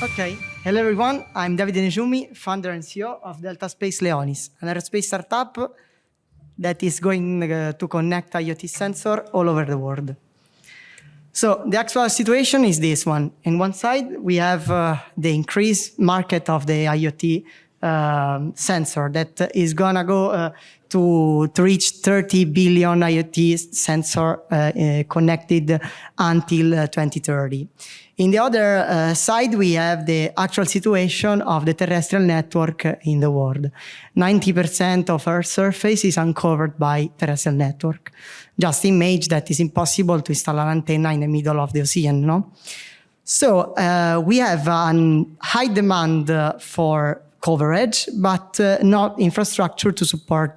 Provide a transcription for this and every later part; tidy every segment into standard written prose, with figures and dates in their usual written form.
Okay. Hello, everyone. I'm Davide Nejumi, founder and CEO of Delta Space Leonis, an aerospace startup that is going to connect IoT sensor all over the world. So the actual situation is this one. On one side, we have the increased market of the IoT sensor that is going to go to reach 30 billion IoT sensor connected until 2030. In the other side, we have the actual situation of the terrestrial network in the world. 90% of Earth's surface is uncovered by terrestrial network. Just imagine that it's impossible to install an antenna in the middle of the ocean, no? So we have a high demand for coverage, but not infrastructure to support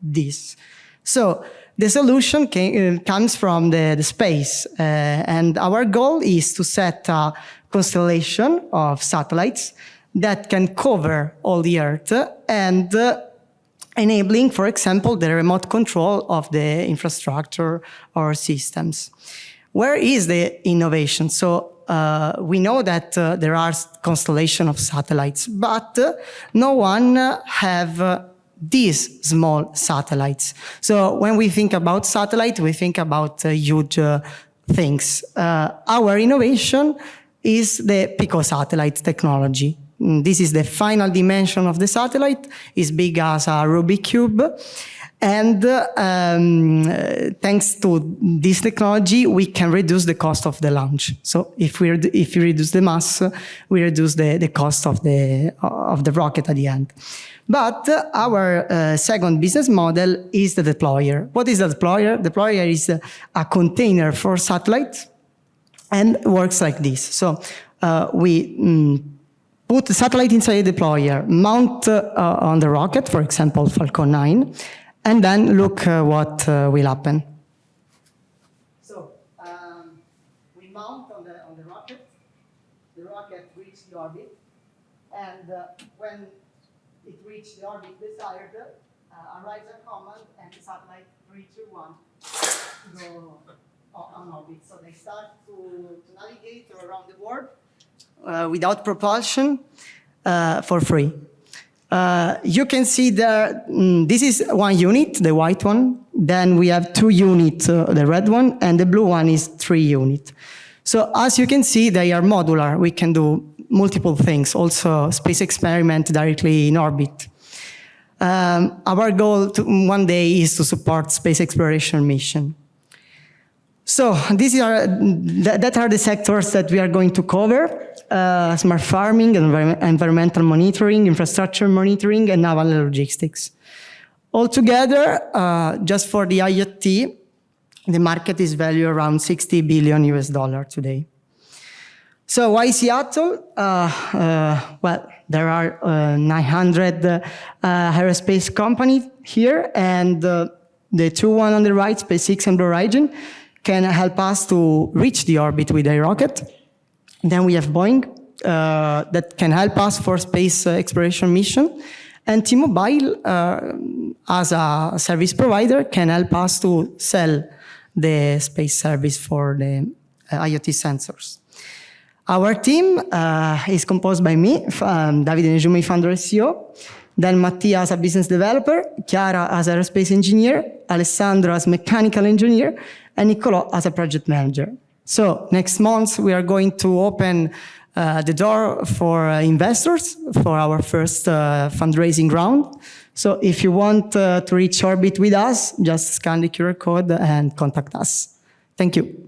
this. So the solution comes from the space, and our goal is to set a constellation of satellites that can cover all the Earth and enabling, for example, the remote control of the infrastructure or systems. Where is the innovation? So we know that there are constellation of satellites, but no one have these small satellites. So when we think about satellite, we think about huge things. Our innovation is the picosatellite technology. This is the final dimension of the satellite. It's big as a Rubik cube. And thanks to this technology, we can reduce the cost of the launch. So if we reduce the mass, we reduce the cost of the rocket at the end. But our second business model is the deployer. What is the deployer? Deployer is a container for satellites and works like this. So we put the satellite inside the deployer, mount on the rocket, for example, Falcon 9, and then look what will happen. So we mount on the rocket reaches the orbit, and when it reaches the orbit desired, arrives a command, and the satellite 3, 2, 1 go on orbit. So they start to navigate around the world without propulsion for free. You can see there, this is one unit, the white one. Then we have 2 units, the red one, and the blue one is 3 units. So as you can see, they are modular. We can do multiple things, also space experiment directly in orbit. Our goal one day is to support space exploration mission. So that are the sectors that we are going to cover: smart farming, environmental monitoring, infrastructure monitoring, and naval logistics. Altogether, just for the IoT, the market is valued around $60 billion today. So why Seattle? Well, there are 900 aerospace companies here, and the 2 on the right, SpaceX and Blue Origin, can help us to reach the orbit with a rocket. Then we have Boeing that can help us for space exploration mission. And T-Mobile, as a service provider, can help us to sell the space service for the IoT sensors. Our team is composed by me, Davide Nejumi, founder and CEO, then Mattia as a business developer, Chiara as aerospace engineer, Alessandro as mechanical engineer, and Niccolò as a project manager. So next month, we are going to open the door for investors for our first fundraising round. So if you want to reach orbit with us, just scan the QR code and contact us. Thank you.